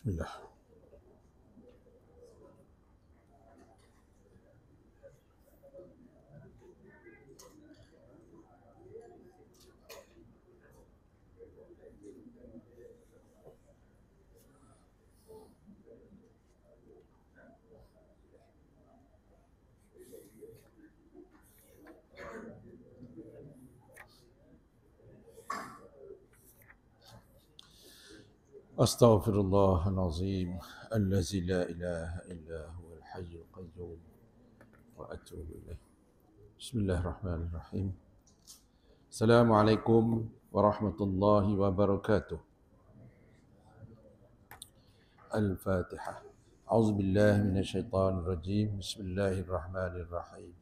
Bismillah. Astaghfirullahalazim allazi la ilaha illa huwal hayyul qayyum wa atubu ilaih. Bismillahirrahmanirrahim. Assalamualaikum warahmatullahi wabarakatuh. Al-Fatihah. A'udzu billahi minasyaitonir rajim. Bismillahirrahmanirrahim.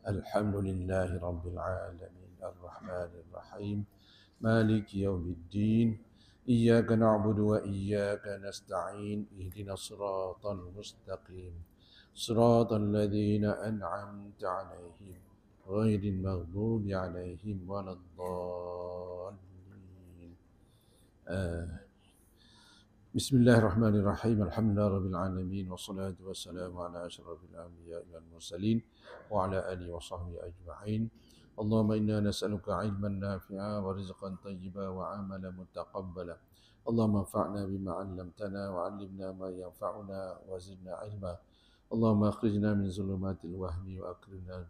Alhamdulillahi rabbil alamin. Arrahmanir rahim. Maliki yaumiddin. Iyyaka na'budu wa iyyaka nasta'in. Ihdinas siratal mustaqim. Siratal ladzina an'amta 'alaihim ghairil maghdubi 'alaihim waladdallin. Bismillahirrahmanirrahim. Alhamdulillahirabbil alamin wassalatu wassalamu ala asyrafil anbiya'i wal mursalin wa ala alihi wa sahbihi ajma'in. Allahumma inna nas'aluka 'ilman nafi'a wa rizqan thayyiban wa 'amalan mutaqabbala. Allahumma anfa'na bima 'allamtana wa 'allimna ma yanfa'una wa zidna 'ilma. Allahumma akhrijna min zulumatil wahmi wa akrimna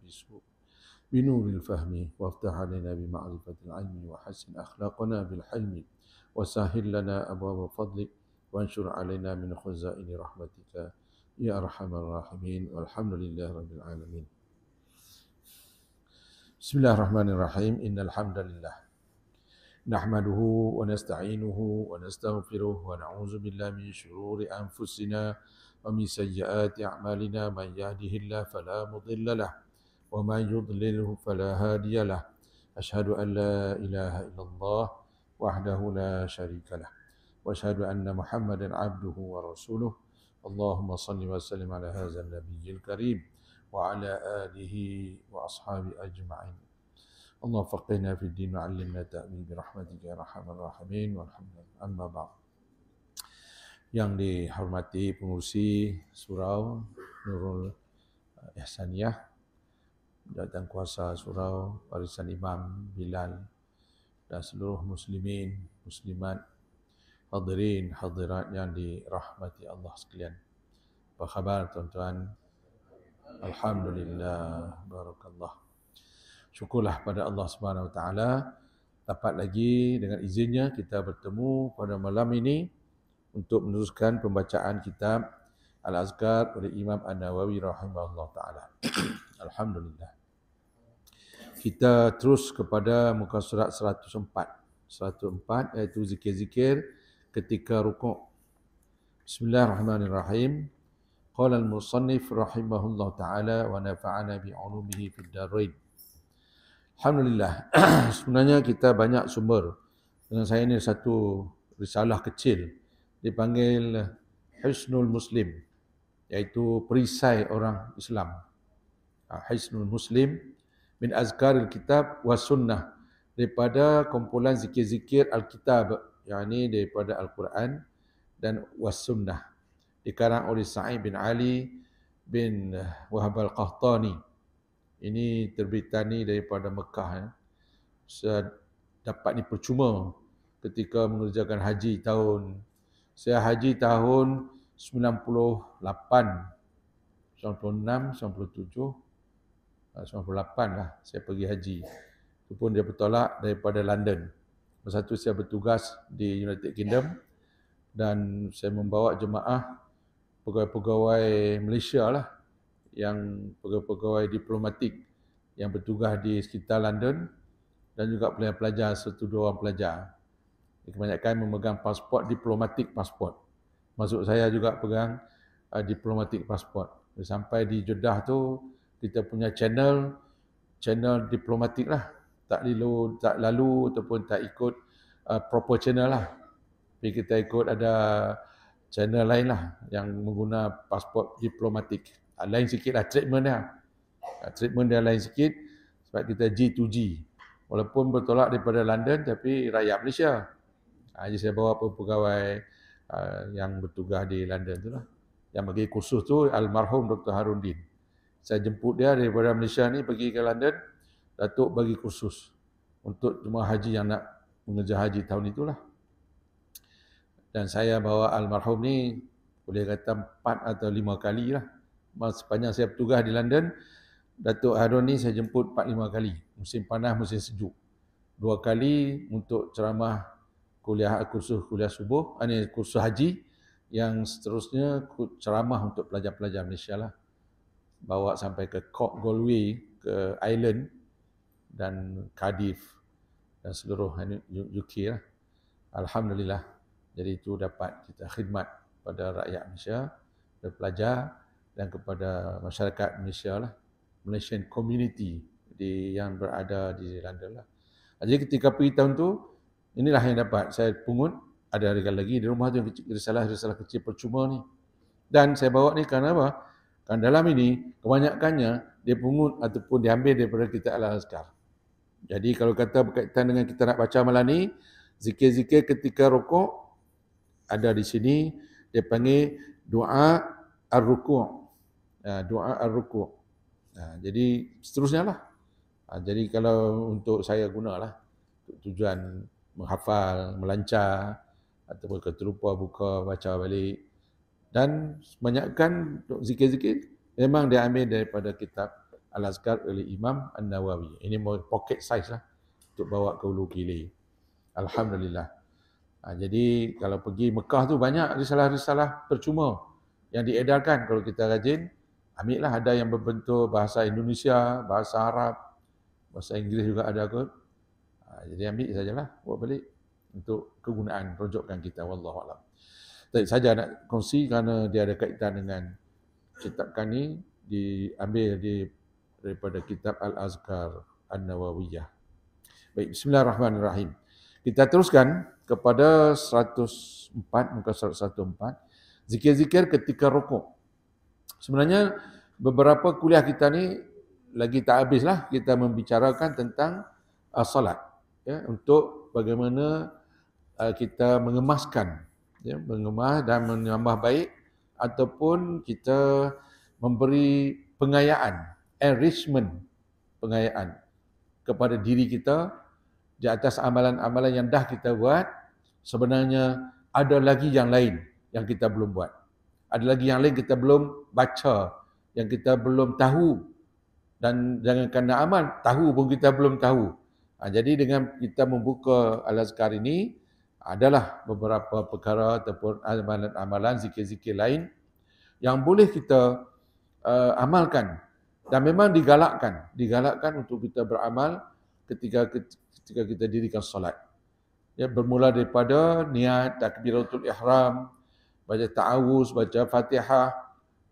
binuril fahmi waftah 'alaina bi ma'rifatil 'ilmi wa hassin akhlaqana bil hilmi wa sahhil lana abwaaba fadlik وانشر علينا من خزائن رحمتك يا أرحم الراحمين والحمد لله رب العالمين. بسم الله الرحمن الرحيم. إن الحمد لله نحمده ونستعينه ونستغفره ونعوذ بالله من شرور أنفسنا ومن سيئات أعمالنا. من يهده الله فلا مضل له ومن يضلله فلا هادي له. أشهد أن لا إله إلا الله وحده لا شريك له وأشهد أن محمدا عبده ورسوله. اللهم صل وسلم على هذا النبي الكريم وعلى آله وأصحابه أجمعين. اللهم فقهنا في الدين وعلمنا تأويل برحمتك يا أرحم الراحمين والحمد لله. أما بعد. Yang dihormati pengurusi surau Nurul Ihsaniyah, jawatan kuasa surau, barisan imam Bilal dan seluruh muslimin, muslimat, hadirin, hadirat yang dirahmati Allah sekalian. Apa khabar tuan-tuan? Alhamdulillah, barakallah. Syukurlah pada Allah Subhanahu Wa Taala dapat lagi dengan izinnya kita bertemu pada malam ini untuk meneruskan pembacaan kitab Al-Azkar oleh Imam An-Nawawi rahimahullah taala. Alhamdulillah. Kita terus kepada muka surat 104. 104 iaitu zikir-zikir ketika rukuk. Bismillahirrahmanirrahim. Qala al-musannif rahimahullah ta'ala wa nafa'ana bi'ulumihi fid darain. Alhamdulillah. Sebenarnya kita banyak sumber. Dengan saya ini satu risalah kecil dipanggil Hisnul Muslim, iaitu perisai orang Islam. Hisnul Muslim min azkaril kitab wa sunnah, daripada kumpulan zikir-zikir Alkitab, yakni daripada Al-Quran dan was-sunnah, dikarang oleh Sa'id bin Ali bin Wahab al-Qahtani. Ini terbitan ni daripada Mekah. Saya dapat ni percuma ketika mengerjakan haji saya haji tahun 98, 96, 97, 98 lah saya pergi haji. Itu pun dia bertolak daripada London. Masa itu saya bertugas di United Kingdom dan saya membawa jemaah pegawai-pegawai Malaysia lah, yang pegawai-pegawai diplomatik yang bertugas di sekitar London dan juga pelajar-pelajar, satu dua orang pelajar. Kebanyakan memegang pasport diplomatik, pasport. Maksud saya juga pegang diplomatik pasport. Sampai di Jeddah tu kita punya channel diplomatik lah. Tak lalu ataupun tak ikut proper channel lah. Tapi kita ikut ada channel lain lah yang mengguna pasport diplomatik. Lain sikit lah treatment dia. Treatment dia lain sikit sebab kita G2G. Walaupun bertolak daripada London tapi rakyat Malaysia. Jadi saya bawa pegawai yang bertugas di London tu lah. Yang bagi kursus tu almarhum Dr. Harundin. Saya jemput dia daripada Malaysia ni pergi ke London, Datuk bagi kursus untuk jemaah haji yang nak mengejar haji tahun itulah. Dan saya bawa almarhum ni boleh kata 4 atau 5 kali lah. Sepanjang saya bertugas di London, Datuk Harun ni saya jemput 4-5 kali. Musim panas, musim sejuk. 2 kali untuk ceramah kursus kuliah subuh, kursus haji. Yang seterusnya ceramah untuk pelajar-pelajar Malaysia lah. Bawa sampai ke Cork Galway, ke Ireland dan Cardiff dan seluruh UK lah. Alhamdulillah. Jadi itu dapat kita khidmat pada rakyat Malaysia, kepada pelajar dan kepada masyarakat Malaysia lah. Malaysian community yang berada di London lah. Jadi ketika pergi tahun tu, inilah yang dapat saya pungut. Ada lagi di rumah tu risalah kecil percuma ni. Dan saya bawa ni kerana apa? Kerana dalam ini kebanyakannya dia pungut ataupun diambil daripada kitab Al-Azkar. Jadi kalau kata berkaitan dengan kita nak baca malam ni, zikir-zikir ketika rukuk ada di sini, dia panggil doa ar-ruku'. Doa ar-ruku'. Jadi seterusnya lah. Jadi kalau untuk saya gunalah tujuan menghafal, melancar ataupun terlupa buka baca balik. Dan kebanyakan zikir-zikir memang dia ambil daripada kitab Al-Azkar oleh Imam An-Nawawi. Ini pocket size lah untuk bawa ke Ulu Kili. Alhamdulillah. Jadi kalau pergi Mekah tu banyak risalah-risalah percuma yang diedarkan. Kalau kita rajin, ambil lah. Ada yang berbentuk bahasa Indonesia, bahasa Arab, bahasa Inggeris juga ada kot. Jadi ambil sajalah, buat balik untuk kegunaan rujukan kita. Wallahualam. Tapi saja nak kongsi kerana dia ada kaitan dengan cetakan ni, diambil daripada kitab Al-Azkar An-Nawawiyah. Baik, bismillahirrahmanirrahim. Kita teruskan kepada 104, muka surat 104. Zikir-zikir ketika rukuk. Sebenarnya beberapa kuliah kita ni lagi tak habislah kita membicarakan tentang salat. Ya, untuk bagaimana kita mengemaskan, ya, mengemas dan menambah baik ataupun kita memberi pengayaan, enrichment, pengayaan kepada diri kita di atas amalan-amalan yang dah kita buat. Sebenarnya ada lagi yang lain yang kita belum buat. Ada lagi yang lain kita belum baca, yang kita belum tahu. Dan jangan kerana amal, tahu pun kita belum tahu. Jadi dengan kita membuka Al-Azkar ini, adalah beberapa perkara ataupun amalan-amalan, zikir-zikir lain yang boleh kita amalkan. Dan memang digalakkan untuk kita beramal ketika kita dirikan solat. Ya, bermula daripada niat takbiratul ihram, baca ta'awuz, baca Fatihah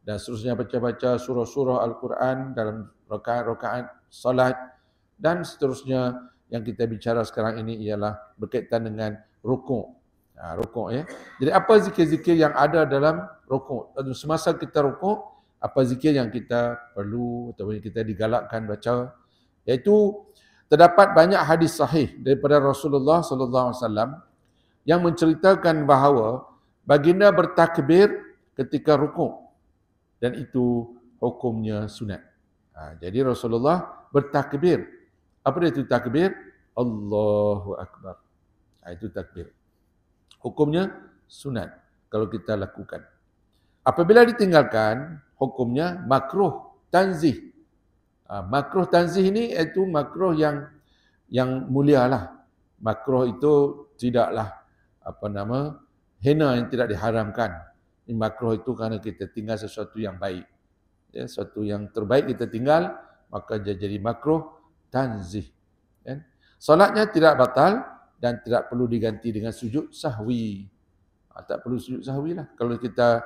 dan seterusnya, baca surah-surah Al-Quran dalam rakaat-rakaat solat, dan seterusnya. Yang kita bicara sekarang ini ialah berkaitan dengan rukuk. Rukuk, ya. Jadi apa zikir-zikir yang ada dalam rukuk? Semasa kita rukuk, apa zikir yang kita perlu atau kita digalakkan baca? Iaitu terdapat banyak hadis sahih daripada Rasulullah sallallahu alaihi wasallam yang menceritakan bahawa baginda bertakbir ketika rukuk dan itu hukumnya sunat. Jadi Rasulullah bertakbir. Apa dia itu takbir? Allahu Akbar. Itu takbir. Hukumnya sunat kalau kita lakukan. Apabila ditinggalkan, hukumnya makruh tanzih. Makruh tanzih ini itu makruh yang mulia lah. Makruh itu tidaklah hina, yang tidak diharamkan. Ini makruh itu kerana kita tinggal sesuatu yang baik. Ya, sesuatu yang terbaik kita tinggal, maka dia jadi makruh tanzih. Solatnya tidak batal dan tidak perlu diganti dengan sujud sahwi. Tak perlu sujud sahwi lah. Kalau kita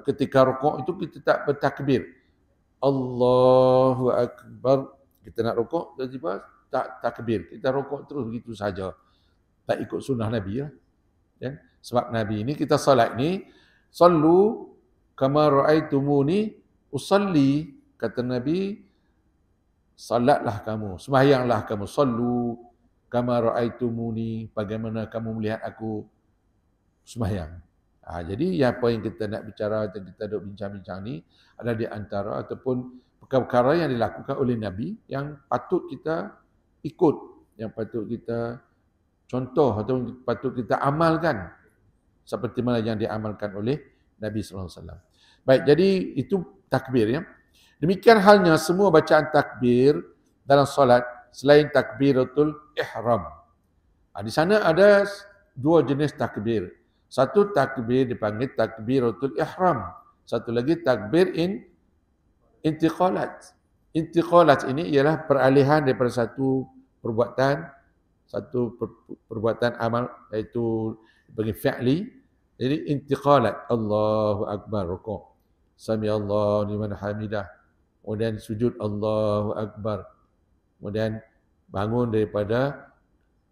ketika rukuk itu kita tak bertakbir, Allahu Akbar, kita nak rukuk tiba-tiba tak takbir, kita rukuk terus begitu saja, tak ikut sunnah Nabi lah. Sebab Nabi ini, kita salat ni, sallu kama ra'aitumuni usalli, kata Nabi, salatlah kamu, sembahyanglah kamu, sallu kama ra'aitumuni, bagaimana kamu melihat aku sembahyang. Jadi apa yang kita nak bicara, kita duk bincang-bincang ni adalah di antara ataupun perkara-perkara yang dilakukan oleh Nabi yang patut kita ikut, yang patut kita contoh atau patut kita amalkan seperti mana yang diamalkan oleh Nabi sallallahu alaihi wasallam. Baik, jadi itu takbir ya. Demikian halnya semua bacaan takbir dalam solat selain takbiratul ihram. Di sana ada dua jenis takbir. Satu takbir dipanggil takbiratul ihram. Satu lagi takbir intiqalat. Intiqalat ini ialah peralihan daripada satu perbuatan amal, iaitu bagi fi'li. Jadi intiqalat, Allahu Akbar, rukuk, Sami Allahu liman hamidah, kemudian sujud Allahu Akbar, kemudian bangun daripada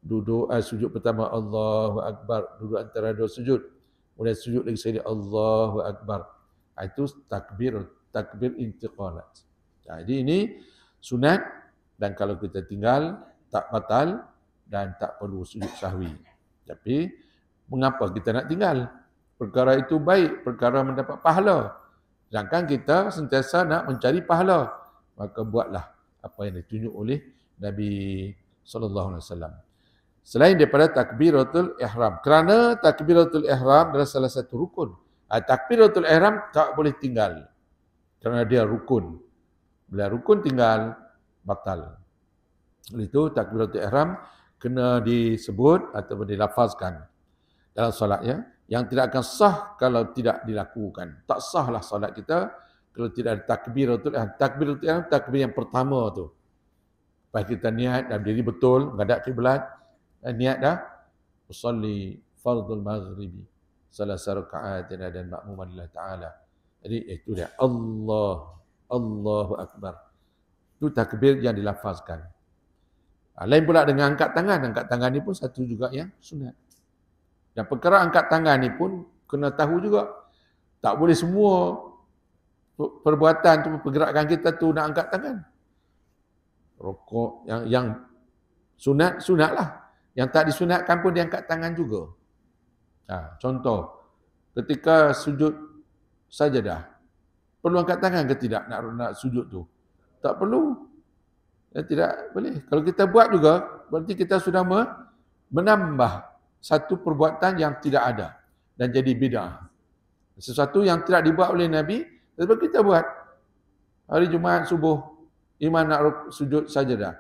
duduk sujud pertama Allahu Akbar, duduk antara dua sujud, kemudian sujud lagi sekali Allahu Akbar. Itu takbir intiqalat. Jadi ini sunat, dan kalau kita tinggal tak batal dan tak perlu sujud sahwi. Tapi mengapa kita nak tinggal? Perkara itu baik, perkara mendapat pahala. Sedangkan kita sentiasa nak mencari pahala, maka buatlah apa yang ditunjuk oleh Nabi sallallahu alaihi wasallam. Selain daripada takbiratul ihram, kerana takbiratul ihram adalah salah satu rukun. Takbiratul ihram tak boleh tinggal kerana dia rukun. Bila rukun tinggal, batal. Oleh itu takbiratul ihram kena disebut ataupun dilafazkan dalam solatnya, yang tidak akan sah kalau tidak dilakukan. Tak sahlah solat kita kalau tidak ada takbiratul ihram. Takbiratul ihram takbir yang pertama tu. Lepas kita niat dan diri betul menghadap kiblat, niat dah usolli fardul maghribi salasa raka'atin dan makmuman lillah ta'ala. Jadi itu dia Allahu Akbar. Itu takbir yang dilafazkan. Lain pula dengan angkat tangan. Angkat tangan ni pun satu juga yang sunat. Dan perkara angkat tangan ni pun kena tahu juga. Tak boleh semua perbuatan tu, pergerakan kita tu nak angkat tangan. Rokok yang sunatlah. Yang tak disunatkan pun diangkat tangan juga. Contoh, ketika sujud sajadah, perlu angkat tangan ke tidak nak sujud tu? Tak perlu. Tidak boleh. Kalau kita buat juga, berarti kita sudah menambah satu perbuatan yang tidak ada dan jadi bid'ah. Sesuatu yang tidak dibuat oleh Nabi, tetapi kita buat. Hari Jumaat subuh, imam nak sujud sajadah.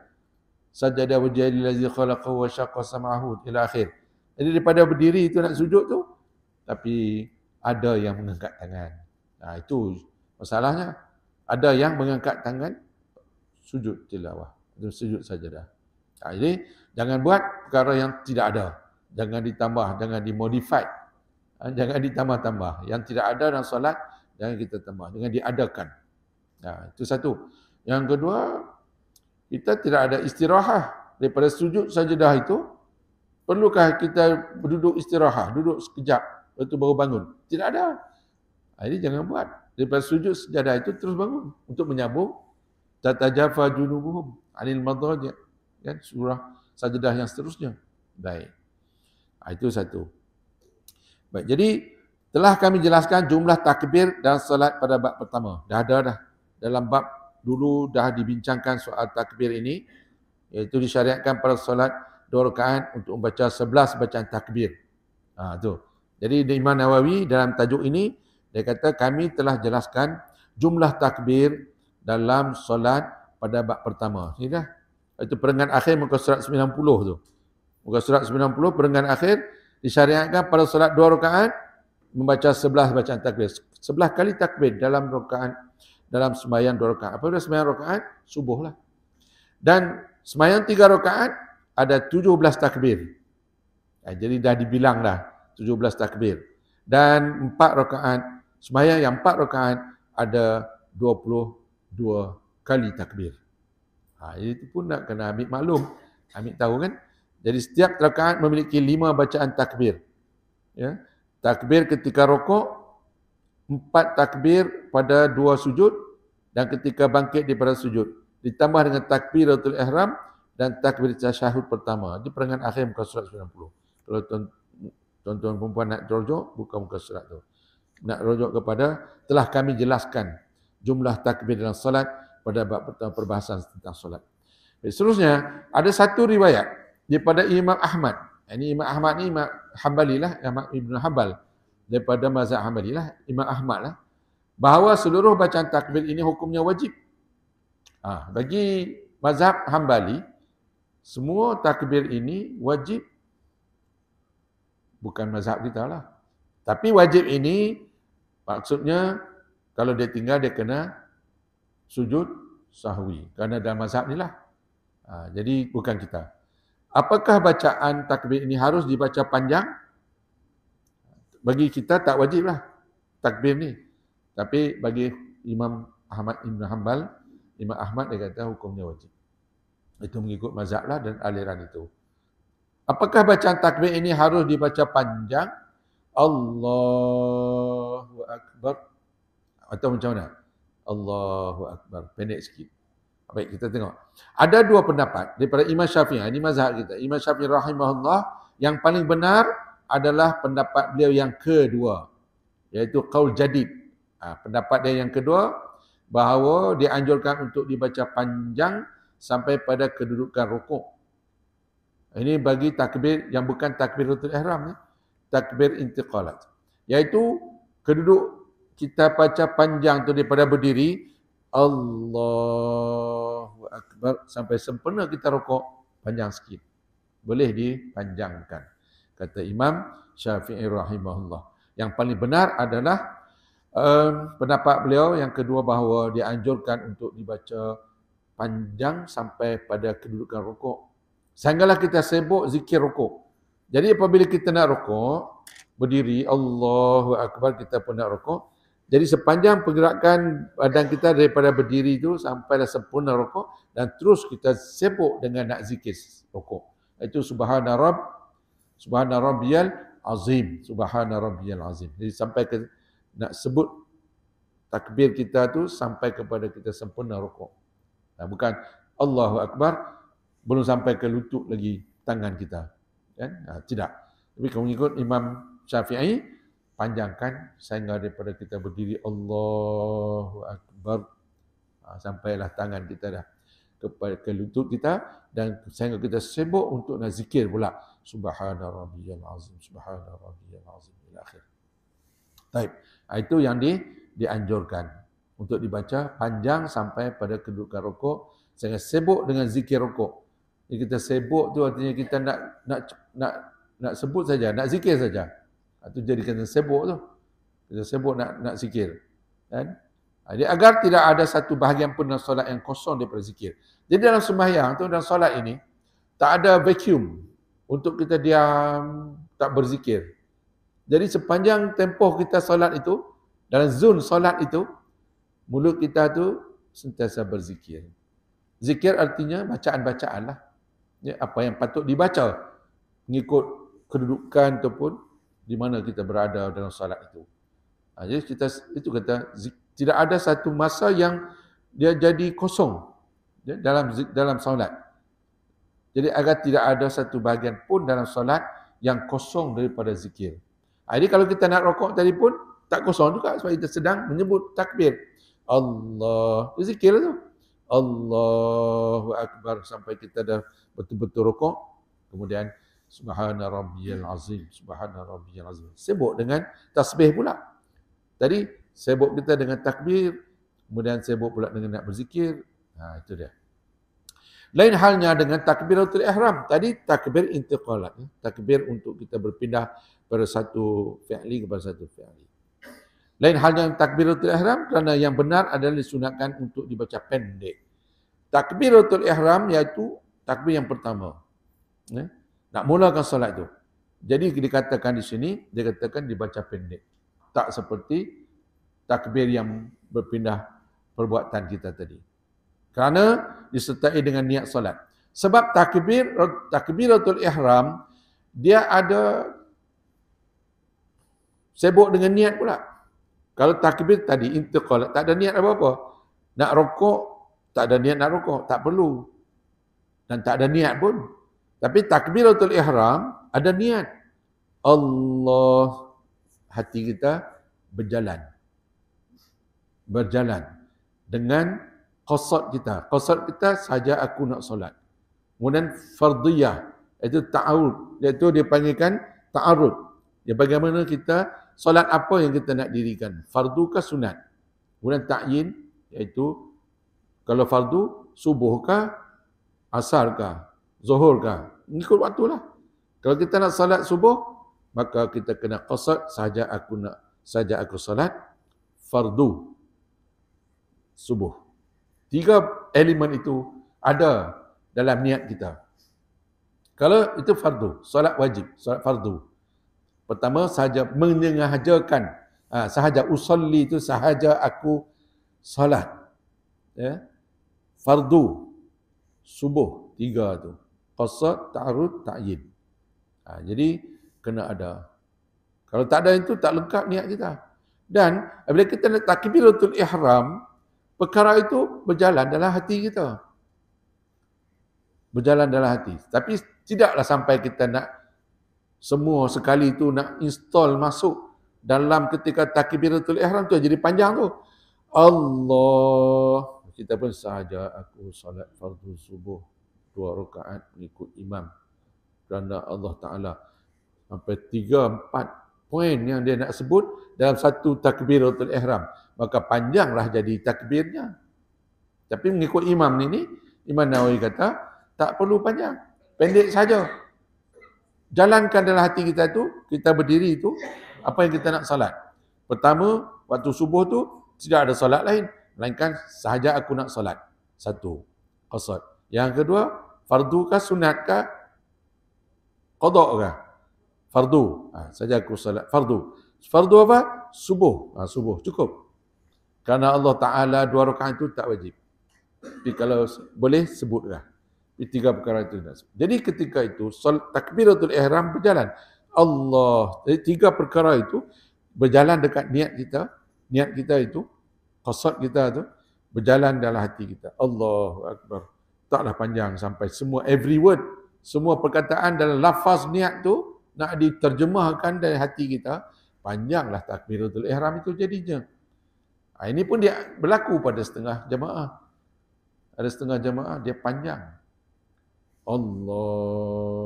Sajadah wajhil ladzi khalaqahu wa syaqqa sam'ahu ila akhir. Jadi daripada berdiri itu nak sujud tu, tapi ada yang mengangkat tangan. Itu masalahnya. Ada yang mengangkat tangan sujud tilawah, sujud sajadah. Jadi jangan buat perkara yang tidak ada. Jangan ditambah, jangan dimodify. Jangan ditambah-tambah. Yang tidak ada dalam solat, jangan kita tambah. Jangan diadakan. Itu satu. Yang kedua, kita tidak ada istirahat daripada sujud sajadah itu. Perlukah kita duduk istirahat, duduk sekejap, lepas itu baru bangun? Tidak ada. Jadi jangan buat. Daripada sujud sajadah itu terus bangun untuk menyambung tatajafa junubuhum anil madaji', kan, surah sajadah yang seterusnya. Baik. Itu satu. Baik, jadi telah kami jelaskan jumlah takbir dalam salat pada bab pertama. Dah ada dalam bab dulu dah dibincangkan soal takbir ini, iaitu disyariatkan pada solat 2 rakaat untuk membaca 11 bacaan takbir. Tu. Jadi Imam Nawawi dalam tajuk ini dia kata kami telah jelaskan jumlah takbir dalam solat pada bab pertama. Ini dah. Itu perenggan akhir muka surat 90 tu. Muka surat 90 perenggan akhir disyariatkan pada solat 2 rakaat membaca 11 bacaan takbir. 11 kali takbir dalam rakaat, dalam sembahyang 2 rakaat. Apabila sembahyang rakaat, subuh lah. Dan sembahyang 3 rakaat ada 17 takbir. Jadi dah dibilang dah 17 takbir. Dan 4 rakaat, sembahyang yang 4 rakaat ada 22 kali takbir. Itu pun nak kena ambil maklum. Ambil tahu kan? Jadi setiap rakaat memiliki 5 bacaan takbir. Ya. Takbir ketika rokok, 4 takbir pada 2 sujud dan ketika bangkit daripada sujud. Ditambah dengan takbiratul ihram dan takbir tasyahud pertama. Di perenggan akhir muka surat 90. Kalau tuan Tuan-tuan perempuan nak rujuk, buka muka surat tu. Nak rujuk kepada, telah kami jelaskan jumlah takbir dalam solat pada bab perbahasan tentang solat. Seterusnya, ada satu riwayat daripada Imam Ahmad. Ini Imam Ahmad ni Imam Hanbali lah, Imam Ibn Hanbal. Daripada mazhab Hanbali lah, Imam Ahmad lah. Bahawa seluruh bacaan takbir ini hukumnya wajib. Bagi mazhab Hanbali, semua takbir ini wajib. Bukan mazhab kita lah. Tapi wajib ini maksudnya kalau dia tinggal dia kena sujud sahwi. Kerana dalam mazhab ni lah. Jadi bukan kita. Apakah bacaan takbir ini harus dibaca panjang? Bagi kita tak wajib lah takbir ni. Tapi bagi Imam Ahmad Ibn Hanbal, Imam Ahmad dia kata hukumnya wajib. Itu mengikut mazhab lah dan aliran itu. Apakah bacaan takbir ini harus dibaca panjang? Allahu Akbar. Atau macam mana? Allahu Akbar. Pendek sikit. Baik, kita tengok. Ada dua pendapat daripada Imam Syafi'i. Ini mazhab kita. Imam Syafi'i rahimahullah, yang paling benar adalah pendapat beliau yang kedua. Iaitu qaul jadid. Pendapat dia yang kedua, bahawa dianjurkan untuk dibaca panjang sampai pada kedudukan rukuk. Ini bagi takbir yang bukan takbiratul ihram, takbir intiqalat. Iaitu keduduk kita baca panjang tu daripada berdiri, Allahu Akbar, sampai sempurna kita rukuk, panjang sikit. Boleh dipanjangkan. Kata Imam Syafi'i rahimahullah. Yang paling benar adalah pendapat beliau yang kedua, bahawa dianjurkan untuk dibaca panjang sampai pada kedudukan rukuk. Sehinggalah kita sibuk zikir rukuk. Jadi apabila kita nak rukuk, berdiri, Allahu Akbar, kita pun nak rukuk. Jadi sepanjang pergerakan badan kita daripada berdiri itu sampailah sempurna rukuk, dan terus kita sibuk dengan nak zikir rukuk. Itu subhana rabbiyal azim. Subhana rabbiyal azim. Jadi sampai ke nak sebut takbir kita tu sampai kepada kita sempurna rukuk. Bukan Allahu Akbar belum sampai ke lutut lagi tangan kita. Kan? Tidak. Tapi kalau mengikut Imam Syafi'i, panjangkan sehingga daripada kita berdiri Allahu Akbar, sampailah tangan kita dah ke lutut kita, dan sehingga kita sibuk untuk nak zikir pula. Subhana rabbiyal azim, subhana rabbiyal azim ila akhir. Baik. Itu yang dianjurkan untuk dibaca panjang sampai pada kedudukan rukuk, sehingga sibuk dengan zikir rukuk. Jadi kita sibuk tu artinya kita nak sebut saja, nak zikir saja. Itu jadi kita sibuk tu. Kita sibuk nak zikir. Kan? Jadi agar tidak ada satu bahagian pun dalam solat yang kosong daripada zikir. Jadi dalam sembahyang tu, dalam solat ini, tak ada vacuum untuk kita diam, tak berzikir. Jadi sepanjang tempoh kita solat itu, dalam zon solat itu, mulut kita tu sentiasa berzikir. Zikir artinya bacaan-bacaan lah. Ya, apa yang patut dibaca mengikut kedudukan ataupun di mana kita berada dalam solat itu. Jadi kita itu kata tidak ada satu masa yang dia jadi kosong ya, dalam solat. Jadi agar tidak ada satu bahagian pun dalam solat yang kosong daripada zikir. Jadi kalau kita nak rokok tadi pun tak kosong juga sebab kita sedang menyebut takbir. Allah, zikir tu. Allahu Akbar sampai kita dah betul-betul rukuk. Kemudian subhana rabbiyal azim, subhana rabbiyal azim. Sibuk dengan tasbih pula. Tadi sibuk kita dengan takbir, kemudian sibuk pula dengan nak berzikir. Itu dia. Lain halnya dengan takbiratul ihram. Tadi takbir intiqalat, takbir untuk kita berpindah pada satu fi'li kepada satu fi'li. Lain halnya takbiratul ihram, kerana yang benar adalah disunatkan untuk dibaca pendek. Takbiratul ihram iaitu takbir yang pertama. Nak mulakan solat itu. Jadi dikatakan di sini, dia katakan dibaca pendek. Tak seperti takbir yang berpindah perbuatan kita tadi. Kerana disertai dengan niat solat. Sebab takbiratul ihram, dia ada sibuk dengan niat pula. Kalau takbir tadi intiqalat, tak ada niat apa-apa. Nak rokok, tak ada niat nak rokok, tak perlu. Dan tak ada niat pun. Tapi takbiratul ihram ada niat. Allah, hati kita berjalan. Berjalan. Dengan qasad kita. Qasad kita saja aku nak solat. Kemudian fardiyah, itu ta'arud. Iaitu dia panggilkan ta'arud. Ya, bagaimana kita, solat apa yang kita nak dirikan. Fardu ke sunat. Kemudian ta'yin, iaitu kalau fardu, subuh ke, asar ke, zuhur ke. Ikut waktu lah. Kalau kita nak solat subuh, maka kita kena qasad, saja aku solat fardu subuh. 3 elemen itu ada dalam niat kita. Kalau itu fardu, solat wajib, solat fardu. Pertama, sahaja menyengajakan, sahaja usalli itu sahaja aku solat. Ya. Fardu, subuh, 3 tu. Qasad, ta'arud, ta'yin. Jadi, kena ada. Kalau tak ada itu, tak lengkap niat kita. Dan, bila kita nak takbiratul ihram, perkara itu berjalan dalam hati kita. Berjalan dalam hati. Tapi tidaklah sampai kita nak semua sekali itu nak install masuk dalam ketika takbiratul ihram tu jadi panjang tu. Allah, kita pun sahaja aku solat fardu subuh 2 rakaat mengikut imam kerana Allah Ta'ala. Sampai 3-4 poin yang dia nak sebut dalam satu takbiratul ihram. Maka panjanglah jadi takbirnya. Tapi mengikut imam ni Imam Nawawi kata, tak perlu panjang. Pendek saja. Jalankan dalam hati kita tu, kita berdiri tu, apa yang kita nak salat. Pertama, waktu subuh tu, tidak ada salat lain. Melainkan sahaja aku nak salat. 1. Qasad. Yang kedua, fardu kah, sunat kah, qada kah? Fardu. Saja aku salat. Fardu. Fardu apa? Subuh. Subuh. Cukup. Kerana Allah Ta'ala 2 rakaat itu tak wajib. Tapi kalau boleh, sebutlah. 3 perkara itu. Jadi ketika itu, takbiratul ihram berjalan. Allah. Jadi 3 perkara itu berjalan dekat niat kita. Niat kita itu, qasad kita itu, berjalan dalam hati kita. Allahu Akbar. Taklah panjang sampai semua, every word, semua perkataan dalam lafaz niat tu nak diterjemahkan dari hati kita. Panjanglah takbiratul ihram itu jadinya. Ini pun dia berlaku pada setengah jamaah. Ada setengah jamaah dia panjang. Allahu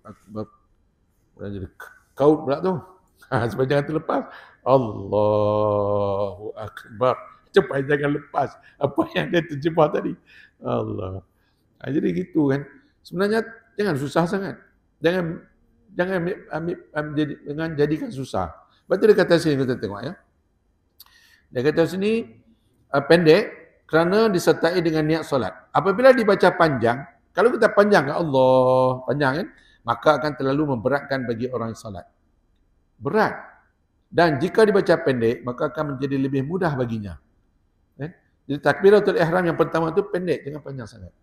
Akbar. Dan jadi kaut pula tu. Supaya jangan terlepas. Allahu Akbar. Cepat jangan lepas apa yang dia terjemah tadi. Allah. Jadi gitu kan. Sebenarnya jangan susah sangat. Jangan jadikan susah. Lepas tu dia kata sini, kita tengok ya. Dia kata sini pendek kerana disertai dengan niat solat. Apabila dibaca panjang, kalau kita panjang Allah, panjang kan, maka akan terlalu memberatkan bagi orang yang solat. Berat. Dan jika dibaca pendek, maka akan menjadi lebih mudah baginya. Jadi takbiratul ihram yang pertama tu pendek, jangan panjang sangat.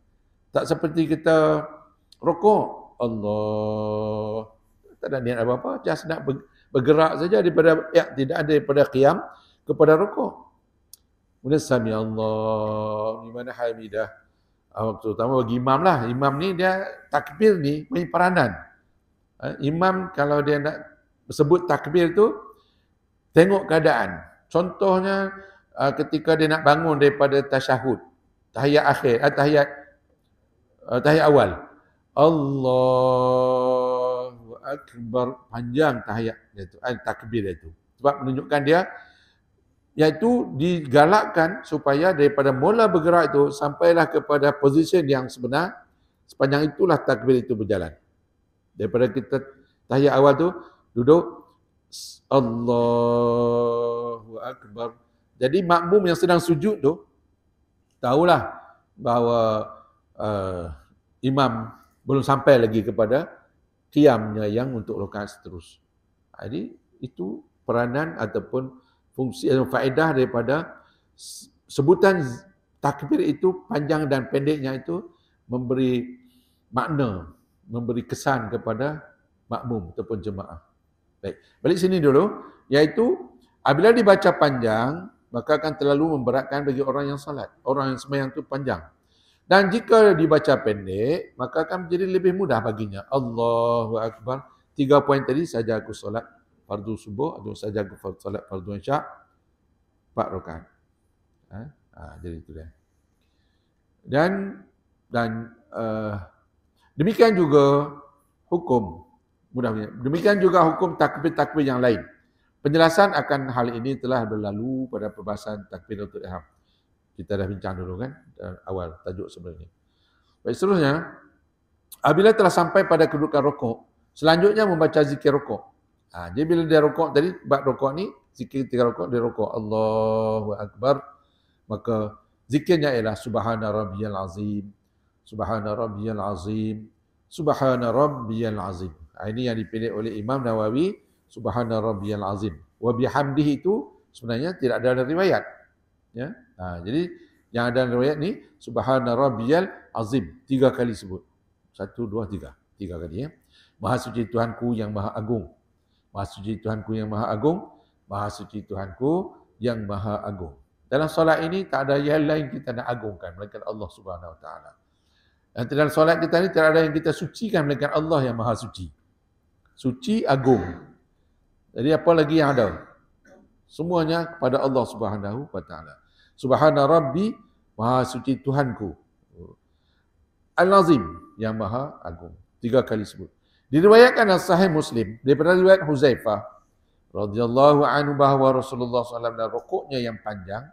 Tak seperti kita rokok, Allah, tak ada niat apa-apa, just nak bergerak saja daripada tidak ada daripada qiyam kepada rokok. Kemudian sami Allah liman hamidah. Terutama bagi imam lah. Imam ni dia takbir ni main peranan. Imam kalau dia nak sebut takbir tu, tengok keadaan. Contohnya ketika dia nak bangun daripada tasyahud, tahiyat akhir, tahiyat awal. Allahu Akbar, panjang tahiyat itu, takbir itu. Sebab menunjukkan dia, iaitu digalakkan supaya daripada mula bergerak itu sampailah kepada position yang sebenar. Sepanjang itulah takbir itu berjalan. Daripada kita tahiyat awal tu duduk Allahu Akbar. Jadi makmum yang sedang sujud tu tahulah bahawa imam belum sampai lagi kepada qiyamnya yang untuk rakaat seterus. Jadi itu peranan ataupun fungsi atau faedah daripada sebutan takbir itu, panjang dan pendeknya itu memberi makna, memberi kesan kepada makmum ataupun jemaah. Baik, balik sini dulu, iaitu apabila dibaca panjang, maka akan terlalu memberatkan bagi orang yang salat, orang yang sembahyang itu panjang. Dan jika dibaca pendek, maka akan menjadi lebih mudah baginya. Allahu Akbar, 3 poin tadi saja aku solat fardu subuh atau saja aku solat fardu isyak 4 rakaat. Jadi itu dia. Dan demikian juga hukum demikian juga hukum takbir-takbir yang lain. Penjelasan akan hal ini telah berlalu pada perbahasan takbiratul ihram. Kita dah bincang dulu kan awal tajuk sebelum ini. Baik, seterusnya apabila telah sampai pada kedudukan rukuk, selanjutnya membaca zikir rukuk. Jadi bila dia rukuk tadi, bab rukuk ni zikir 3 rukuk, dia rukuk Allahu akbar, maka zikirnya ialah subhana rabbiyal azim, subhana rabbiyal azim, subhana rabbiyal azim. Ini yang dipilih oleh Imam Nawawi, subhana rabbiyal azim. Wa bihamdihi itu sebenarnya tidak ada riwayat. Ya. Jadi yang ada riwayat ni subhana rabbiyal azim 3 kali sebut. 1 2 3. 3 kali ya. Maha suci Tuhanku yang maha agung. Maha suci Tuhanku yang maha agung. Maha suci Tuhanku yang maha agung. Dalam solat ini tak ada yang lain kita nak agungkan melainkan Allah Subhanahu Wa Taala. Dan dalam solat kita ni tak ada yang kita sucikan melainkan Allah yang maha suci. Suci, agung. Jadi apa lagi yang ada? Semuanya kepada Allah Subhanahu Wa Taala. Subhana Rabbi, maha suci Tuhanku. Al-Azim, yang maha agung. 3 kali sebut. Diriwayatkan dalam Sahih Muslim daripada riwayat Huzaifah radhiyallahu anhu bahawa Rasulullah SAW dalam rukuknya yang panjang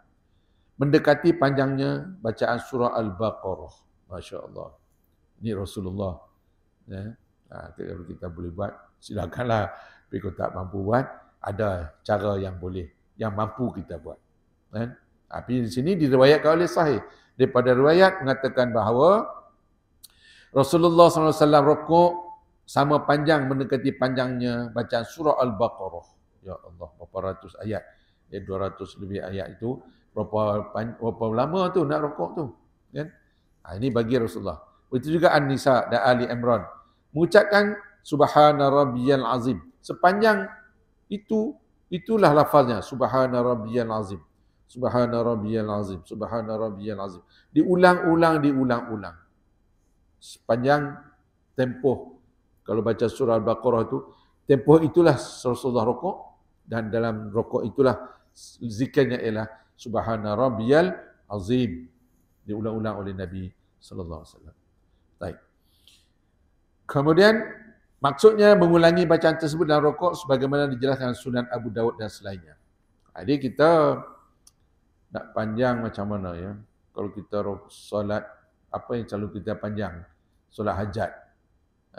mendekati panjangnya bacaan surah Al-Baqarah. Masya-Allah. Ini Rasulullah. Ya. Kalau kita boleh buat, silakanlah. Tapi kalau tak mampu buat, ada cara yang boleh, yang mampu kita buat. Kan? Tapi di sini diriwayatkan oleh Sahih. Daripada riwayat mengatakan bahawa Rasulullah SAW rukuk sama panjang mendekati panjangnya bacaan surah Al-Baqarah. Ya Allah, berapa ratus ayat. 200 lebih ayat itu. Berapa lama tu nak rukuk tu. Kan? Ini bagi Rasulullah. Itu juga An-Nisa dan Ali Imran. Mengucapkan Subhana Rabbiyal Azim. Sepanjang itulah lafaznya. Subhana Rabbiyal Azim. Subhana Rabbiyal Azim. Subhana Rabbiyal Azim. Diulang-ulang. Sepanjang tempoh. Kalau baca surah Al-Baqarah itu, tempoh itulah Rasulullah rukuk. Dan dalam rukuk itulah zikirnya ialah Subhana Rabbiyal Azim. Diulang-ulang oleh Nabi sallallahu alaihi wasallam. Baik. Kemudian maksudnya mengulangi bacaan tersebut dalam rukuk sebagaimana dijelaskan Sunan Abu Dawud dan selainnya. Jadi kita nak panjang macam mana ya? Kalau kita solat apa yang selalu kita panjang? Solat hajat.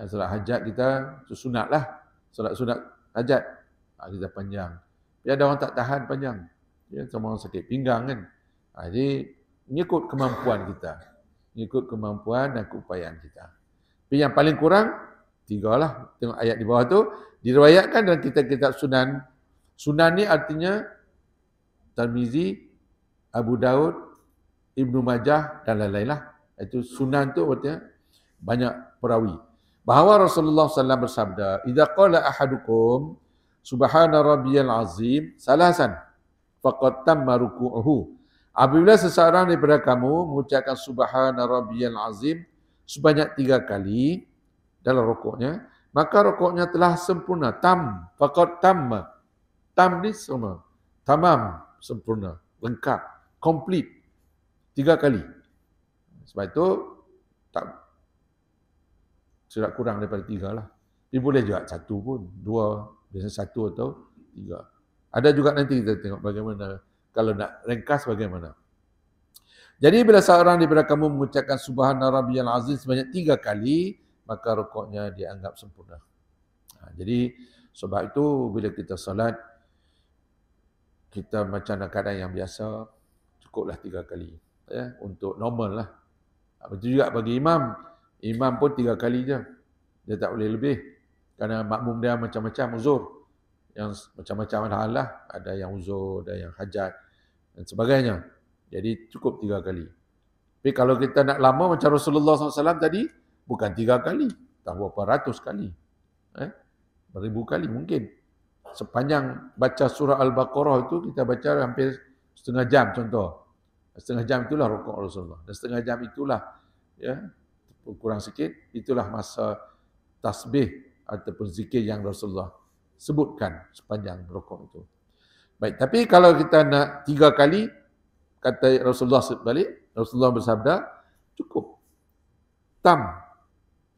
Solat hajat kita sunat lah. Solat sunat hajat. Kita panjang. Tapi ada orang tak tahan panjang. Ya, sama orang sakit pinggang kan. Jadi mengikut kemampuan kita. Mengikut kemampuan dan keupayaan kita. Tapi yang paling kurang 3 lah. Tengok ayat di bawah tu. Diriwayatkan dalam kitab-kitab Sunan. Sunan ni artinya Tirmizi, Abu Daud, Ibnu Majah dan lain-lain lah. Itu Sunan tu artinya banyak perawi. Bahawa Rasulullah SAW bersabda, "Idza qala ahadukum subhana rabbiyal azim salasan faqad tamma ruku'uhu." Apabila seseorang daripada kamu mengucapkan subhana rabbiyal azim sebanyak 3 kali dalam rukuknya, maka rukuknya telah sempurna. Faqad tamma. Tam ni semua. Tamam, sempurna, lengkap, complete. 3 kali. Sebab itu tak tidak kurang daripada 3 lah. Tapi boleh juga 1 pun, 2, biasanya 1 atau 3. Ada juga nanti kita tengok bagaimana kalau nak ringkas bagaimana. Jadi bila seorang daripada kamu mengucapkan subhana rabbiyal azim sebanyak 3 kali, maka rukuknya dianggap sempurna. Jadi sebab itu bila kita salat, kita macam keadaan yang biasa, cukuplah 3 kali. Ya, untuk normal lah. Betul juga bagi imam. Imam pun 3 kali je. Dia tak boleh lebih. Kerana makmum dia macam-macam uzur. Yang macam-macam hal lah. Ada yang uzur, ada yang hajat dan sebagainya. Jadi cukup 3 kali. Tapi kalau kita nak lama macam Rasulullah SAW tadi, bukan 3 kali. Tak berapa ratus kali. Beribu kali mungkin. Sepanjang baca surah Al-Baqarah itu, kita baca hampir setengah jam contoh. Setengah jam itulah rukuk Rasulullah. Dan setengah jam itulah, ya, kurang sikit, itulah masa tasbih ataupun zikir yang Rasulullah sebutkan sepanjang rukuk itu. Baik, tapi kalau kita nak 3 kali, kata Rasulullah balik, Rasulullah bersabda, cukup. Tam,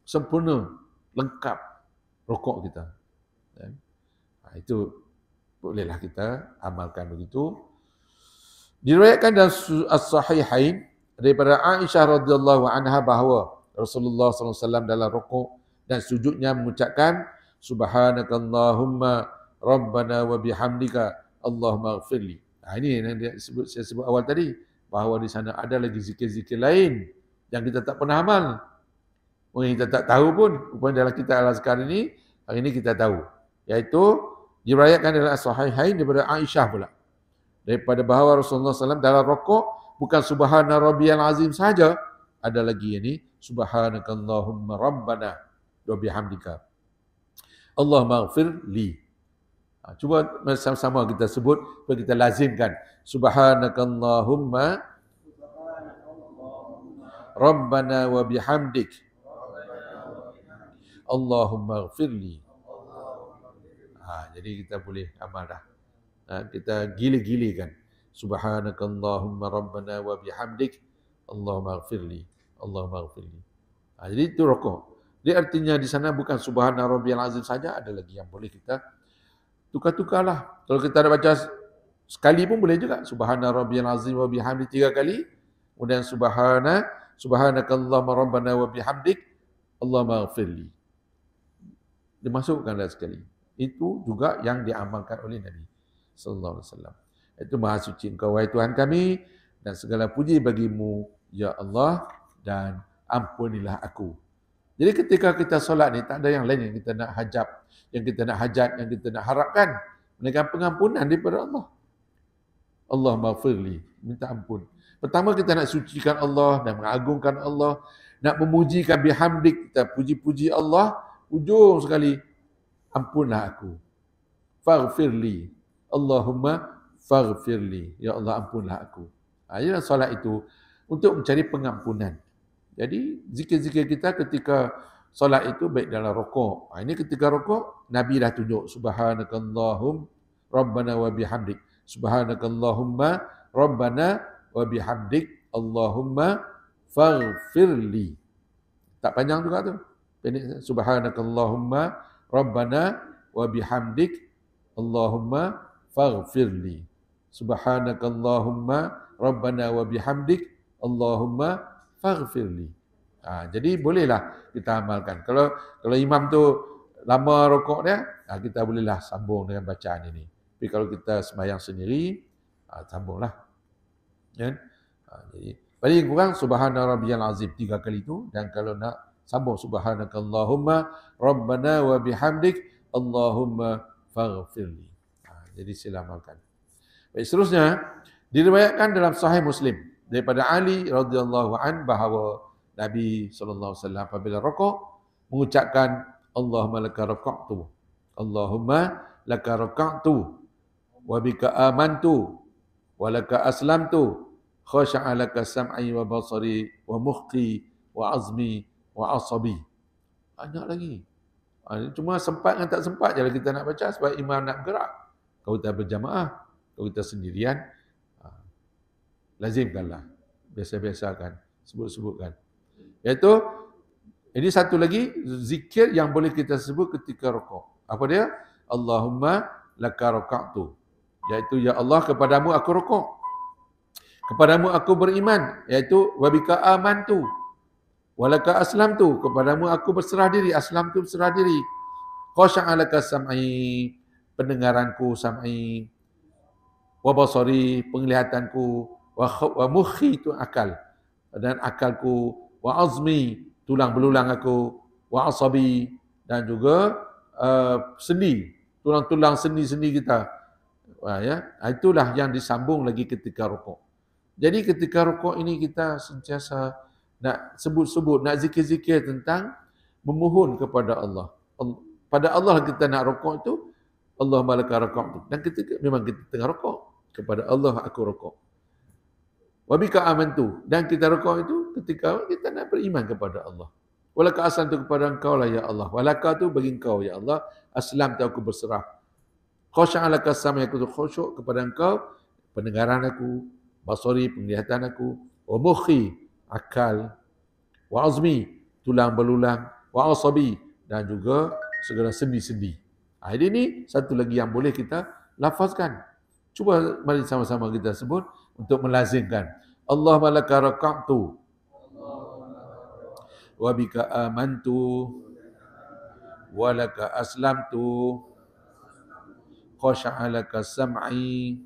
sempurna, lengkap rukuk kita. Itu bolehlah kita amalkan begitu. Diriwayatkan dalam As-Sahihain daripada Aisyah radhiyallahu anha bahawa Rasulullah SAW dalam rukuk dan sujudnya mengucapkan Subhanakallahumma Rabbana wa bihamdika Allahumma ighfirli. Ini yang saya sebut awal tadi, bahawa di sana ada lagi zikir-zikir lain yang kita tak pernah amal. Mungkin kita tak tahu pun, rupanya dalam kita al-azkar ini, hari ini kita tahu. Iaitu diriwayatkan dalam As-Sahihain daripada Aisyah pula. Daripada bahawa Rasulullah SAW dalam rukuk bukan subhana rabbiyal azim saja, ada lagi ini subhanakallahumma rabbana wa bihamdika Allahumma ighfir li. Cuba sama-sama kita sebut, kita lazimkan subhanakallahumma rabbana wa bihamdik Allahumma ighfir li. Jadi kita boleh amal dah. Kita gila-gilikan subhanakallahumma rabbana wa bihamdik Allahumma ighfirli Allahumma ighfirli. Jadi itu rukuk. Jadi artinya di sana bukan subhana rabbiyal azim saja, ada lagi yang boleh kita tukar-tukarlah. Kalau kita nak baca sekali pun boleh juga, subhana rabbiyal azim wa bihamdi 3 kali, kemudian subhanakallahumma rabbana wa bihamdik Allahumma ighfirli. Dimasukkanlah sekali. Itu juga yang diamalkan oleh Nabi sallallahu alaihi wasallam. Itu maha suci Engkau wahai Tuhan kami, dan segala puji bagimu ya Allah, dan ampunilah aku. Jadi ketika kita solat ni tak ada yang lain yang kita nak hajat, yang kita nak harapkan, melainkan pengampunan daripada Allah. Allah maghfirli, minta ampun. Pertama kita nak sucikan Allah dan mengagungkan Allah, nak memujikan bihamdik, kita puji-puji Allah, ujung sekali ampunlah aku. Faghfirli, Allahumma faghfirli. Ya Allah, ampunlah aku. Inilah solat itu untuk mencari pengampunan. Jadi zikir-zikir kita ketika solat itu baik dalam rukuk. Ini ketika rukuk Nabi dah tunjuk subhanakallahum rabbana wa bihamdik. Subhanakallahumma rabbana wa bihamdik Allahumma faghfirli. Tak panjang juga tu. Pendek. Subhanakallahumma rabbana wa bihamdik Allahumma faghfirli. Subhanakallahumma rabbana wa bihamdik Allahumma faghfirli. Jadi bolehlah kita amalkan. Kalau imam tu lama rukuk dia, kita bolehlah sambung dengan bacaan ini. Tapi kalau kita sembahyang sendiri, sambunglah. Kan? Jadi paling kurang subhana rabbiyal azim 3 kali itu, dan kalau nak sambung subhanakallahumma rabbana wa bihamdik Allahumma faghfirli. Jadi sila amalkan. Baik, seterusnya diriwayatkan dalam Sahih Muslim daripada Ali radhiyallahu an bahawa Nabi sallallahu alaihi wasallam apabila rukuk mengucapkan Allahumma laka raka'tu, Allahumma laka raka'tu wa bika amantu wa laka aslamtu khasha'a laka sam'i wa basari wa mukhi wa azmi wa asabi. Banyak lagi. Cuma sempat dengan tak sempat je kita nak baca sebab imam nak bergerak. Kalau kita berjamaah, kalau kita sendirian, lazimkanlah. Biasa-biasakan, sebut-sebutkan. Iaitu, ini satu lagi zikir yang boleh kita sebut ketika rukuk. Apa dia? Allahumma laka raka'tu. Iaitu, ya Allah, kepadamu aku rukuk. Kepadamu aku beriman. Iaitu, wabika amantu. Walaka aslamtu, kepadamu aku berserah diri, aslamtu berserah diri. Khasha'alaka sam'i, pendengaranku, sam'i, wa basari, penglihatanku, wa mukhi, itu akal, dan akalku, wa azmi, tulang belulang aku, wa asabi, dan juga sendi, tulang-tulang sendi-sendi kita. Itulah yang disambung lagi ketika rukuk. Jadi ketika rukuk ini kita sentiasa nak sebut-sebut, nak zikir-zikir tentang memohon kepada Allah. Pada Allah kita nak rukuk itu, Allahumma laka raka'tu. Dan ketika memang kita tengah rukuk, kepada Allah aku rukuk. Wa bika amantu. Dan kita rukuk itu ketika kita nak beriman kepada Allah. Walaka aslam tu kepada engkau lah ya Allah. Walaka tu bagi engkau ya Allah. Aslam tu aku berserah. Khasha'an laka sam'i, aku tu khusyuk kepada engkau. Pendengaran aku, basari, penglihatan aku, wa mukhi, akal, wa azmi, tulang belulang, wa asabi, dan juga segala sendi-sendi. Jadi ini satu lagi yang boleh kita lafazkan. Cuba mari sama-sama kita sebut untuk melazimkan. Allahumma laka raka'tu wa bika amantu wa laka aslamtu khasha'a laka sam'i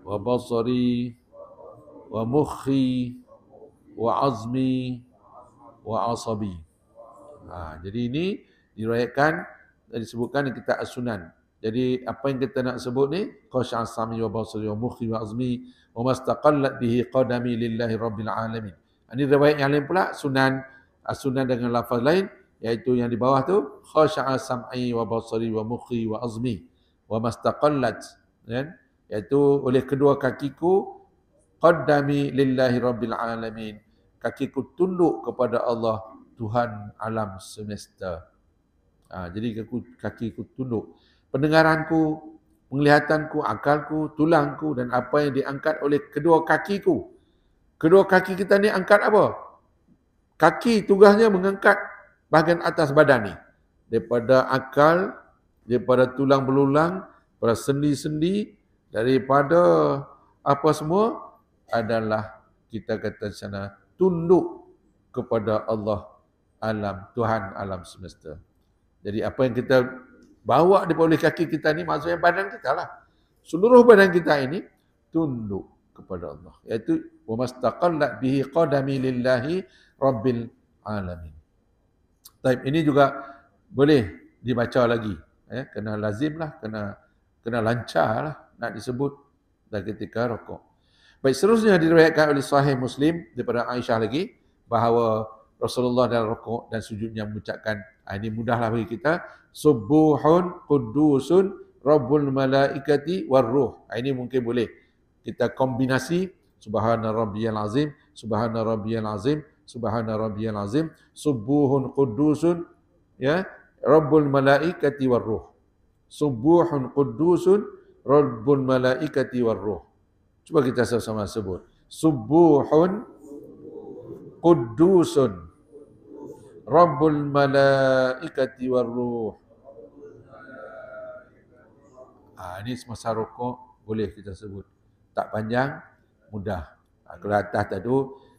wa basari wa mukhi wa azmi wa asabi. Jadi ini diriwayatkan, disebutkan di kitab As-Sunan. Jadi apa yang kita nak sebut ni, khasha'a sam'i wa basari wa mukhi wa azmi wa mastaqallat bihi qadami lillahi rabbil alamin. Ini riwayat yang lain pula, Sunan As-Sunan dengan lafaz lain, iaitu yang di bawah tu khasha'a sam'i wa basari wa mukhi wa azmi wa mastaqallat, kan, iaitu oleh kedua kakiku, qaddami lillahi rabbil alamin, kakiku tunduk kepada Allah Tuhan alam semesta. Jadi kakiku tunduk. Pendengaranku, penglihatanku, akalku, tulangku dan apa yang diangkat oleh kedua kakiku. Kedua kaki kita ni angkat apa? Kaki tugasnya mengangkat bahagian atas badan ni. Daripada akal, daripada tulang belulang, daripada sendi-sendi, daripada apa semua adalah kita kata sana tunduk kepada Allah alam, Tuhan alam semesta. Jadi apa yang kita bawa daripada kaki kita ni maksudnya badan kita lah. Seluruh badan kita ini tunduk kepada Allah. Iaitu wa mastaqallat bihi qadami lillahi rabbil alamin. Baik, ini juga boleh dibaca lagi. Kena lazim lah, kena lancar lah nak disebut dan ketika rukuk. Baik, seterusnya diriwayatkan oleh Sahih Muslim daripada Aisyah lagi bahawa Rasulullah dalam rukuk dan sujudnya mengucapkan, ini mudahlah bagi kita, subuhun qudusun rabbul malaikati warruh. Ini mungkin boleh kita kombinasi subhana rabbiyal azim, subhana rabbiyal azim, subhana rabbiyal azim, subuhun qudusun ya rabbul malaikati warruh. Subuhun qudusun rabbul malaikati warruh. Cuba kita sama-sama sebut. Subuhun qudusun rabbul malaikati warruh. Ini semasa rukuk boleh kita sebut. Tak panjang, mudah. Kalau atas tadi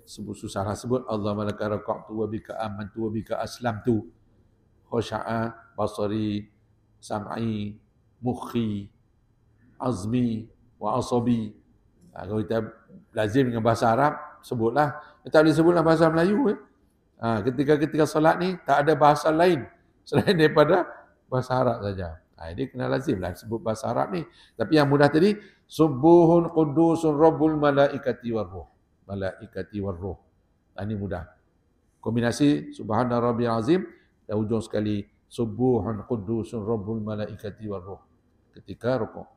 sebut susahlah sebut Allahumma laka raka'tu wa bika amantu wa bika aslamtu khasha'a basari sam'i mukhi azmi wa asabi. Kalau kita lazim dengan bahasa Arab sebutlah. Tak boleh sebutlah bahasa Melayu. Ketika solat ni tak ada bahasa lain selain daripada bahasa Arab saja. Ini kena lazimlah sebut bahasa Arab ni. Tapi yang mudah tadi, subuhun qudusun rabbul malaikati warruh. Malaikati warruh. Ini mudah. Kombinasi subhana rabbiyal azim dan ujung sekali subuhun qudusun rabbul malaikati warruh ketika rukuk.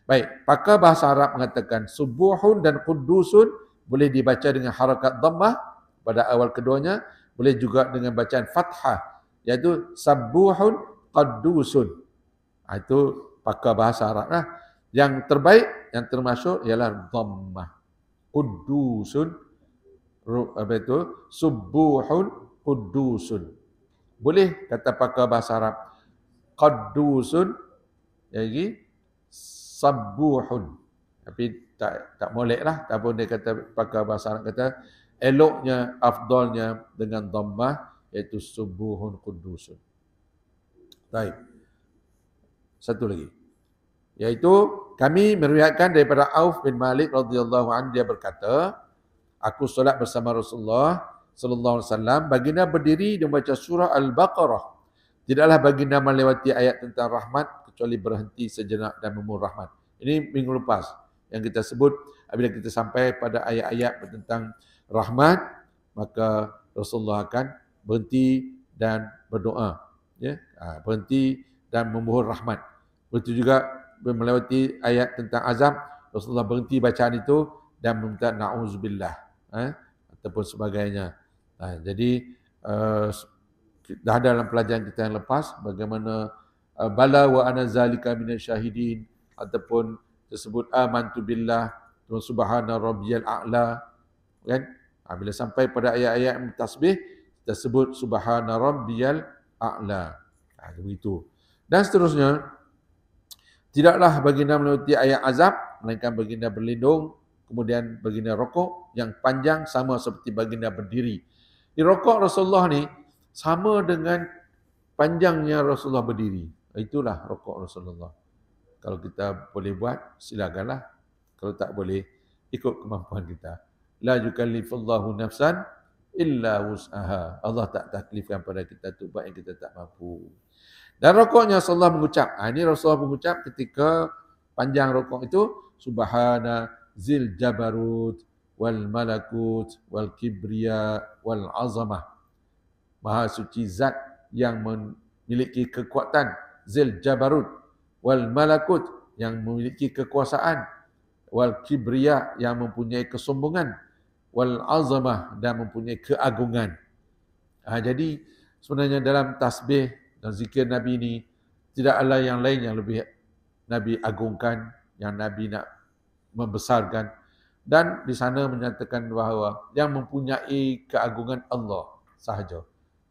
Baik, pakar bahasa Arab mengatakan subuhun dan qudusun boleh dibaca dengan harakat dhammah pada awal keduanya, boleh juga dengan bacaan fathah, iaitu sabuhun qudusun. Itu pakar bahasa Arab lah. Yang terbaik, yang termasyhur ialah dhammah. Qudusun, apa itu? Subuhun qudusun. Boleh kata pakar bahasa Arab qudusun, lagi sabuhun. Tapi tak molek lah. Tak pun dia kata pakar bahasa Arab kata eloknya, afdalnya dengan dhammah, iaitu subuhun qudusun. Baik. Satu lagi, iaitu kami meriwayatkan daripada Auf bin Malik radhiyallahu anhu, dia berkata, aku solat bersama Rasulullah sallallahu alaihi wasallam, baginda berdiri dan membaca surah Al-Baqarah. Tidaklah baginda melewati ayat tentang rahmat kecuali berhenti sejenak dan memohon rahmat. Ini minggu lepas yang kita sebut, apabila kita sampai pada ayat-ayat tentang rahmat, maka Rasulullah akan berhenti dan berdoa, berhenti dan memohon rahmat. Begitu juga melewati ayat tentang azab, Rasulullah berhenti bacaan itu dan meminta na'udzubillah ataupun sebagainya. Jadi uh, dah dalam pelajaran kita yang lepas bagaimana bala wa ana zalika minasyahidin ataupun tersebut amantu billah subhana rabbiyal a'la, kan? Bila sampai pada ayat-ayat tasbih tersebut subhana rabbiyal a'la. Begitu. Dan seterusnya, tidaklah baginda menuruti ayat azab melainkan baginda berlindung, kemudian baginda rokok yang panjang sama seperti baginda berdiri. Di rokok Rasulullah ni sama dengan panjangnya Rasulullah berdiri. Itulah rokok Rasulullah. Kalau kita boleh buat, silakanlah. Kalau tak boleh, ikut kemampuan kita. La yukallifullahu nafsan illa wus'aha. Allah tak taklifkan pada kita tu buat yang kita tak mampu. Dan rokoknya Rasulullah mengucap. Ini Rasulullah mengucap ketika panjang rokok itu, Subhana zil jabarut wal malakut wal kibriya wal azamah. Maha suci zat yang memiliki kekuatan, zil jabarut wal malakut yang memiliki kekuasaan, wal kibriya yang mempunyai kesombongan, wal azamah dan mempunyai keagungan. Jadi sebenarnya dalam tasbih dan zikir Nabi ini tidak ada yang lain yang lebih Nabi agungkan, yang Nabi nak membesarkan. Dan di sana menyatakan bahawa yang mempunyai keagungan Allah sahaja.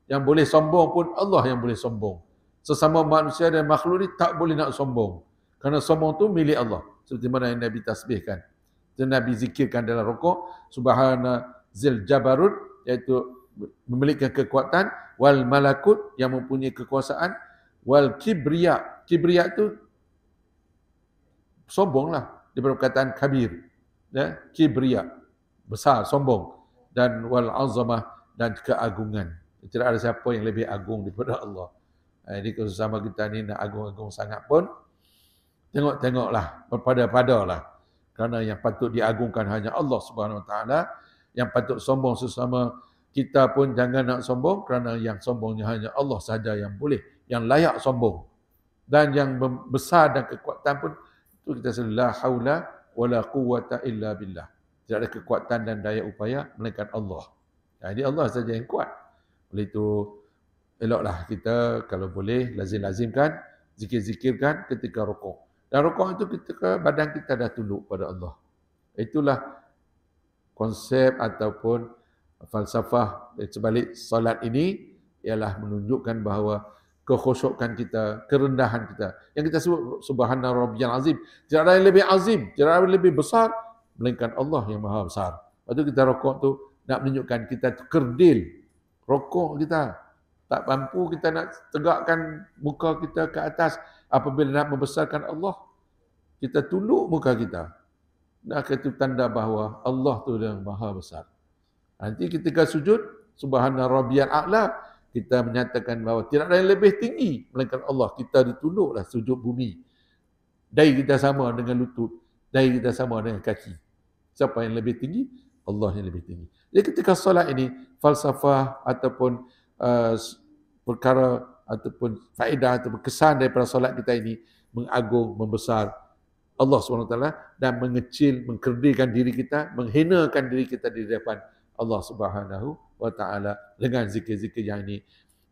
Yang boleh sombong pun Allah yang boleh sombong. Sesama manusia dan makhluk ni tak boleh nak sombong. Kerana sombong tu milik Allah. Seperti mana yang Nabi tasbihkan. Dan Nabi zikirkan dalam rukuk, Subhana zil jabarut, iaitu memiliki kekuatan, wal malakut yang mempunyai kekuasaan, wal kibriya. Kibriya tu sombonglah daripada perkataan kabir. Ya, kibriya, besar, sombong. Dan wal azamah dan keagungan. Tidak ada siapa yang lebih agung daripada Allah. Jadi kalau sesama kita ni nak agung-agung sangat pun, tengok-tengoklah, berpada-padalah. Kerana yang patut diagungkan hanya Allah Subhanahu Wa Taala. Yang patut sombong sesama kita pun jangan nak sombong, kerana yang sombongnya hanya Allah sahaja yang boleh, yang layak sombong. Dan yang besar dan kekuatan pun, itu kita sebut la haula wala quwwata illa billah. Tidak ada kekuatan dan daya upaya melainkan Allah. Jadi Allah saja yang kuat. Oleh itu, eloklah kita kalau boleh lazim-lazimkan, zikir-zikirkan ketika rukuk. Dan rukuk itu ketika badan kita dah tunduk pada Allah. Itulah konsep ataupun falsafah sebalik salat ini, ialah menunjukkan bahawa kekhusyukan kita, kerendahan kita. Yang kita sebut subhana rabbiyal azim. Tidak ada yang lebih azim, tidak ada yang lebih besar melainkan Allah yang maha besar. Lepas tu kita rukuk tu nak menunjukkan kita kerdil. Rokok kita tak mampu, kita nak tegakkan muka kita ke atas apabila nak membesarkan Allah. Kita tunduk muka kita. Nah, itu tanda bahawa Allah tu yang maha besar. Nanti ketika sujud, subhana rabbiyal a'la, kita menyatakan bahawa tidak ada yang lebih tinggi melainkan Allah. Kita ditunduklah sujud bumi. Dahi kita sama dengan lutut, dahi kita sama dengan kaki. Siapa yang lebih tinggi? Allah yang lebih tinggi. Jadi ketika solat ini, falsafah ataupun perkara ataupun faedah ataupun kesan daripada solat kita ini mengagung, membesar Allah SWT dan mengecil, mengkerdilkan diri kita, menghinakan diri kita di depan Allah Subhanahu Wa Taala dengan zikir-zikir yang ini,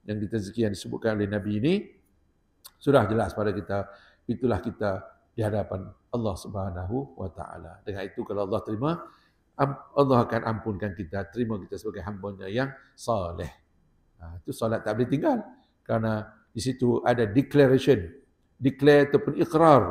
yang kita zikir yang disebutkan oleh Nabi ini, sudah jelas pada kita, itulah kita di hadapan Allah Subhanahu Wa Taala. Dengan itu kalau Allah terima, Allah akan ampunkan kita, terima kita sebagai hamba-Nya yang saleh. Itu solat tak boleh tinggal. Kerana di situ ada declaration, declare ataupun ikrar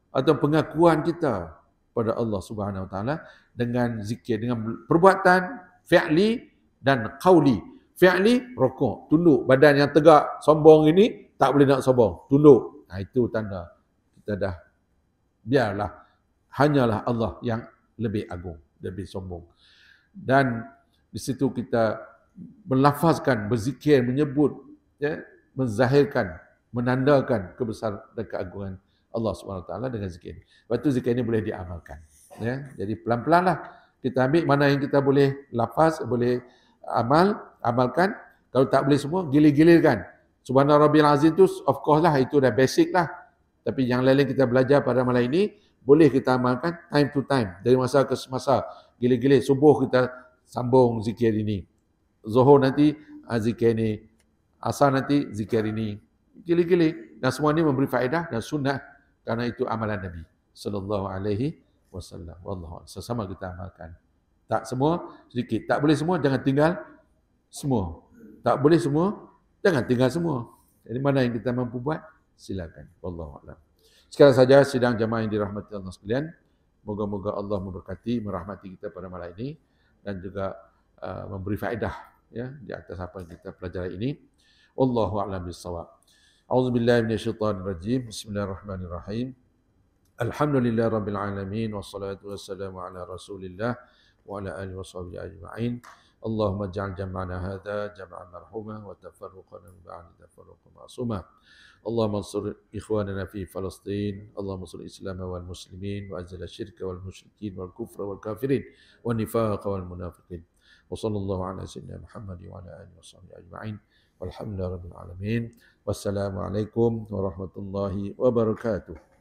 atau pengakuan kita pada Allah Subhanahu Wa Taala dengan zikir, dengan perbuatan fi'li dan qauli. Fi'li rukuk, tunduk, badan yang tegak, sombong ini tak boleh nak sombong, tunduk. Itu tanda kita dah biarlah hanyalah Allah yang lebih agung, lebih sombong. Dan di situ kita melafazkan, berzikir, menyebut, ya, menzahirkan, menandakan kebesaran dan keagungan Allah SWT dengan zikir. Lepas tu zikir ini boleh diamalkan. Ya. Jadi pelan-pelanlah kita ambil mana yang kita boleh lafaz, boleh amalkan. Kalau tak boleh semua, gilir-gilirkan. Subhana Rabbiyal Azim tu of course lah, itu dah basic lah. Tapi yang lain kita belajar pada malam ini, boleh kita amalkan time to time. Dari masa ke masa, gilir-gilir. Subuh kita sambung zikir ini. Zuhur nanti zikir ni. Asar nanti zikir ini. Gili-gili. Dan semua ini memberi faedah dan sunnah karena itu amalan Nabi sallallahu alaihi wasallam. Wallahu a'lam. Sama kita amalkan. Tak semua, sedikit. Tak boleh semua, jangan tinggal semua. Tak boleh semua, jangan tinggal semua. Jadi mana yang kita mampu buat, silakan. Wallahu a'lam. Sekarang saja sidang jamaah yang dirahmati Allah sekalian. Moga-moga Allah memberkati, merahmati kita pada malam ini dan juga memberi faedah ya di atas apa yang kita pelajari ini. Wallahu a'lam bissawab. A'udzubillahi minasyaitonir rajim. Bismillahirrahmanirrahim. Alhamdulillah rabbil alamin wassalatu wassalamu ala Rasulillah wa ala alihi washabihi ajma'in. Allahumma ij'al jam'ana hadza jam'an marhuma wa tafarruqana min ba'di tafarruqan ma'suma. Allahumma ansur ikhwanana fi Palestin. Allahumma ansur Islam wal muslimin wa azil asyirka wal musyrikin wal kufra wal kafirin wa nifaqa wal munafiqin. Wa sallallahu ala sayyidina Muhammad wa ala alihi washabihi ajma'in. Walhamdulillahirabbil alamin. Wassalamualaikum warahmatullahi wabarakatuh.